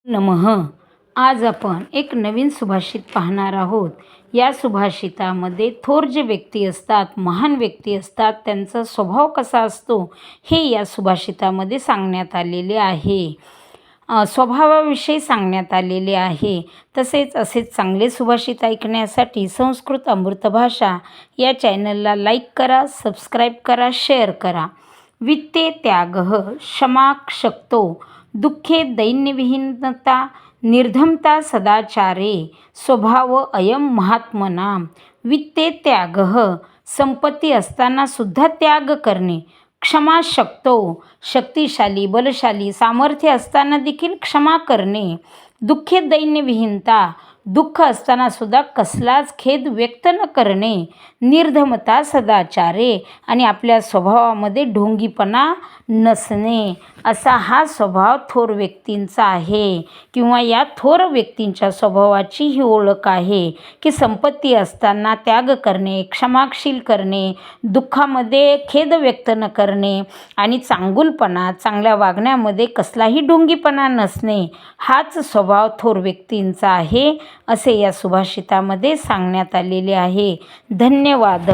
नमः. आज आपण एक नवीन सुभाषित पाहणार आहोत. या सुभाषितामध्ये थोर जे व्यक्ती असतात, महान व्यक्ती असतात, त्यांचा स्वभाव कसा असतो हे या सुभाषितामध्ये सांगण्यात आलेले आहे. स्वभावाविषयी सांगण्यात आलेले आहे. तसेच असेच चांगले सुभाषित ऐकण्यासाठी संस्कृत अमृत भाषा या चॅनलला लाईक करा, सबस्क्राईब करा, शेअर करा. वित्ते त्यागः क्षमा शक्तो दुःखे दैन्यविहीनता निर्धमता सदाचारे स्वभाव अयम महात्मना. वित्ते त्यागः संपत्ती असताना सुद्धा त्याग करणे. क्षमा शक्तो शक्तिशाली बलशाली सामर्थ्य असताना देखील क्षमा करणे. दुःखे दैन्यविहीनता दुःख असताना सुद्धा कसलाच खेद व्यक्त न करणे. निर्धमता सदाचारे आणि आपल्या स्वभावामध्ये ढोंगीपणा नसणे. असा हा स्वभाव थोर व्यक्तींचा आहे किंवा या थोर व्यक्तींच्या स्वभावाची ही ओळख आहे की संपत्ती असताना त्याग करणे, क्षमाशील करणे, दुःखामध्ये खेद व्यक्त न करणे आणि चांगुलपणा चांगल्या वागण्यामध्ये कसलाही ढोंगीपणा नसणे हाच स्वभाव थोर व्यक्तींचा आहे असे या सुभाषितामध्ये सांगण्यात आलेले आहे. धन्यवाद.